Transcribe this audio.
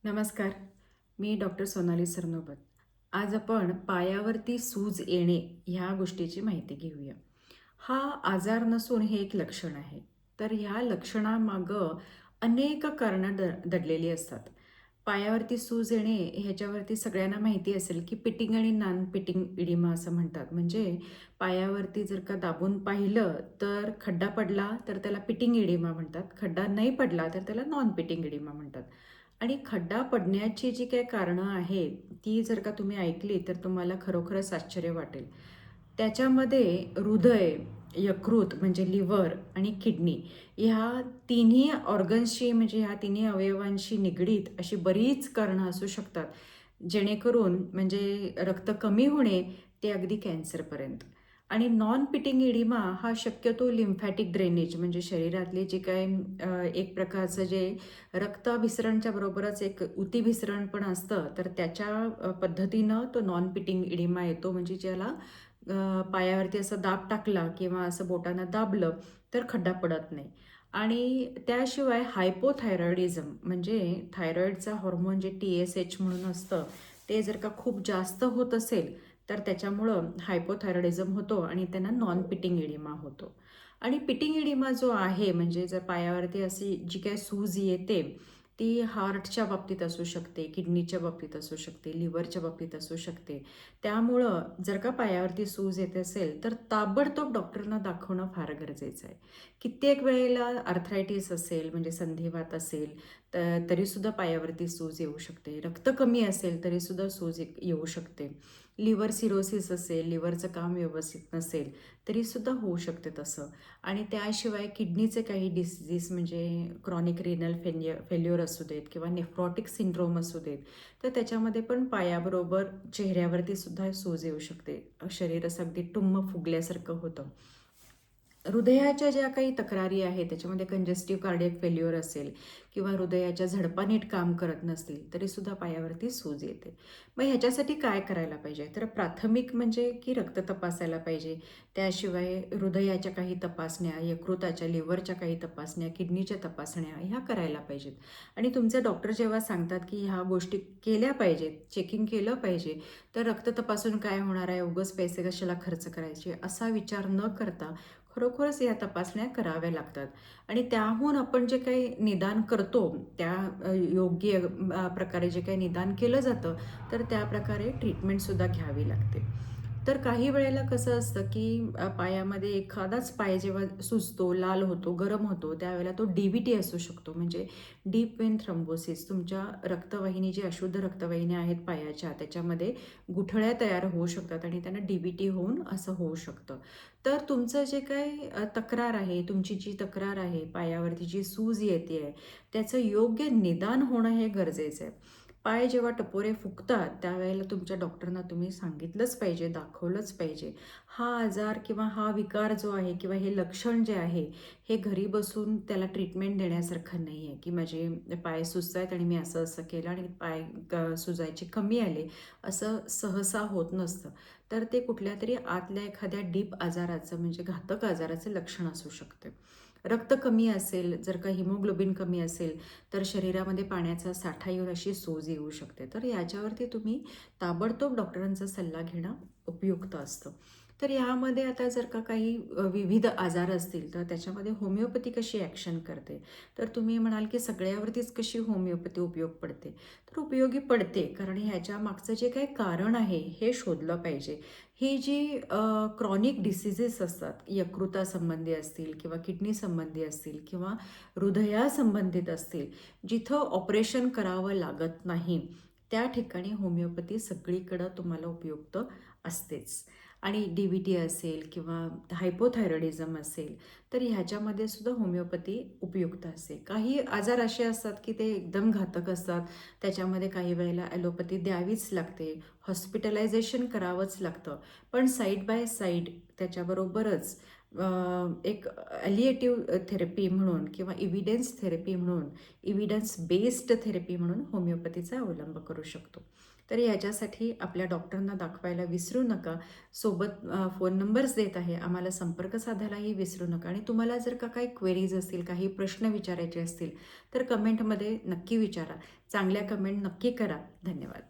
नमस्कार. मी डॉक्टर सोनाली सरनोबत. आज आपण पायावरती सूज येणे ह्या गोष्टीची माहिती घेऊया. हा आजार नसून हे एक लक्षण आहे. तर ह्या लक्षणामागं अनेक कारणं दडलेली असतात. पायावरती सूज येणे ह्याच्यावरती सगळ्यांना माहिती असेल, की पिटिंग आणि नॉन पिटिंग इडिमा असं म्हणतात. म्हणजे पायावरती जर का दाबून पाहिलं, तर खड्डा पडला तर त्याला पिटिंग इडिमा म्हणतात. खड्डा नाही पडला तर त्याला नॉन पिटिंग इडिमा म्हणतात. आणि खड्डा पडण्याची जी काही कारणं आहेत, ती जर का तुम्ही ऐकली तर तुम्हाला खरोखरच आश्चर्य वाटेल. त्याच्यामध्ये हृदय, यकृत म्हणजे लिव्हर आणि किडनी ह्या तिन्ही ऑर्गन्सशी म्हणजे ह्या तिन्ही अवयवांशी निगडीत अशी बरीच कारणं असू शकतात, जेणेकरून म्हणजे रक्त कमी होणे ते अगदी कॅन्सरपर्यंत. आणि नॉन पिटिंग इडिमा हा शक्यतो लिम्फॅटिक ड्रेनेज म्हणजे शरीरातले जे काय एक प्रकारचं जे रक्ताभिसरणच्या बरोबरच एक उतीभिसरण पण असतं, तर त्याच्या पद्धतीनं तो नॉन पिटिंग इडिमा येतो. म्हणजे ज्याला पायावरती असं दाब टाकला किंवा असं बोटानं दाबलं तर खड्डा पडत नाही. आणि त्याशिवाय हायपोथायरॉइडिझम म्हणजे थायरॉईडचा हॉर्मोन जे TSH म्हणून असतं, ते जर का खूप जास्त होत असेल, तर त्याच्यामुळं हायपोथायरॉइडिझम होतो आणि त्यांना नॉन पिटिंग इडिमा होतो. आणि पिटिंग इडिमा जो आहे म्हणजे जर पायावरती अशी जी काही सूज येते, ती हार्टच्या बाबतीत असू शकते, किडनीच्या बाबतीत असू शकते, लिव्हरच्या बाबतीत असू शकते. त्यामुळं जर का पायावरती सूज येत असेल, तर ताबडतोब डॉक्टरना दाखवणं फार गरजेचं आहे. कित्येक वेळेला आर्थरायटिस असेल म्हणजे संधिवात असेल, तरीसुद्धा पायावरती सूज येऊ शकते. रक्त कमी असेल तरीसुद्धा सूज येऊ शकते. लिव्हर सिरोसिस असेल, लिव्हरचं काम व्यवस्थित नसेल, तरीसुद्धा होऊ शकते तसं. आणि त्याशिवाय किडनीचे काही डिसीजेस म्हणजे क्रॉनिक रिनल फेल्युअर असू देत किंवा नेफ्रॉटिक सिंड्रोम असू देत, तर त्याच्यामध्ये पण पायाबरोबर चेहऱ्यावरती सुद्धा सूज येऊ शकते. शरीर असं अगदी टुम्म फुगल्यासारखं होतं. हृदयाच्या ज्या काही तक्रारी आहेत, त्याच्यामध्ये कंजेस्टिव्ह कार्डियक फेल्युअर असेल किंवा हृदयाच्या झडपा नीट काम करत नसतील, तरीसुद्धा पायावरती सूज येते. मग ह्याच्यासाठी काय करायला पाहिजे? तर प्राथमिक म्हणजे की रक्त तपासायला पाहिजे. त्याशिवाय हृदयाच्या काही तपासण्या, यकृताच्या, लिव्हरच्या काही तपासण्या, किडनीच्या तपासण्या ह्या करायला पाहिजेत. आणि तुमचे डॉक्टर जेव्हा सांगतात, की ह्या गोष्टी केल्या पाहिजेत, चेकिंग केलं पाहिजे, तर रक्त तपासून काय होणार आहे? उगाच पैसे कशाला खर्च करायचे? असा विचार न करता खरोखरच या तपासण्या कराव्या लागतात. आणि त्याहून आपण जे काही निदान करतो, त्या योग्य प्रकारे जे काही निदान केलं जातं, तर त्या प्रकारे ट्रीटमेंटसुद्धा घ्यावी लागते. तर काही वेळेला कसं असतं, की पायामध्ये एखादाच पाय जेव्हा सुजतो, लाल होतो, गरम होतो, त्यावेळेला तो DVT असू शकतो. म्हणजे डीप वेन थ्रोम्बोसिस. तुमच्या रक्तवाहिनी, जी अशुद्ध रक्तवाहिन्या आहेत पायाच्या, त्याच्यामध्ये गुठळ्या तयार होऊ शकतात आणि त्यांना DVT होऊन असं होऊ शकतं. तर तुमचं जे काही तक्रार आहे, तुमची जी तक्रार आहे, पायावरती जी सूज येते आहे, त्याचं योग्य निदान होणं हे गरजेचं आहे. पाय जेव्हा टपोरे फुगतात, त्यावेळेला तुमच्या डॉक्टरना तुम्ही सांगितलंच पाहिजे, दाखवलंच पाहिजे. हा आजार किंवा हा विकार जो आहे किंवा हे लक्षण जे आहे, हे घरी बसून त्याला ट्रीटमेंट देण्यासारखं नाही आहे, की माझे पाय सुजतायत आणि मी असं-असं केलं आणि पाय सुजायचे कमी आले, असं सहसा होत नसतं. तर ते कुठल्यातरी आतल्या एखाद्या डीप आजाराचं म्हणजे घातक आजाराचं लक्षण असू शकते. रक्त कमी असेल, जर का हिमोग्लोबिन कमी असेल, तर शरीरामध्ये पाण्याचा साठा येऊन अशी सूज येऊ शकते. तर याच्यावरती तुम्ही ताबडतोब डॉक्टरांचा सल्ला घेणं उपयुक्त असतं. तर यामध्ये आता जर का काही विविध आजार असतील, तर त्याच्यामध्ये होमिओपॅथी कशी ॲक्शन करते? तर तुम्ही म्हणाल, की सगळ्यावरतीच कशी होमिओपॅथी उपयोग पडते? तर उपयोगी पडते, कारण ह्याच्या मागचं जे काही कारण आहे, हे शोधलं पाहिजे. ही जी क्रॉनिक डिसीजेस असतात, यकृतासंबंधी असतील किंवा किडनी संबंधी असतील किंवा हृदयासंबंधित असतील, जिथं ऑपरेशन करावं लागत नाही, त्या ठिकाणी होमिओपॅथी सगळीकडं तुम्हाला उपयुक्त असतेच. आणि DVT असेल किंवा हायपोथायरॉइडिझम असेल, तर ह्याच्यामध्ये सुद्धा होमिओपॅथी उपयुक्त असते. काही आजार असे असतात, की ते एकदम घातक असतात. त्याच्यामध्ये काही वेळेला ॲलोपॅथी द्यावीच लागते, हॉस्पिटलायझेशन करावंच लागतं. पण साईड बाय साईड त्याच्याबरोबरच एक ॲलिएटिव्ह थेरपी म्हणून किंवा इव्हिडन्स थेरपी म्हणून, इव्हिडन्स बेस्ड थेरपी म्हणून होमिओपॅथीचा अवलंब करू शकतो. तर याच्यासाठी आपल्या डॉक्टरांना दाखवायला विसरू नका. सोबत फोन नंबर्स देत आहे, आम्हाला संपर्क साधायलाही विसरू नका. आणि तुम्हाला जर का काही क्वेरीज असतील, काही प्रश्न विचारायचे असतील, तर कमेंटमध्ये नक्की विचारा. चांगल्या कमेंट नक्की करा. धन्यवाद.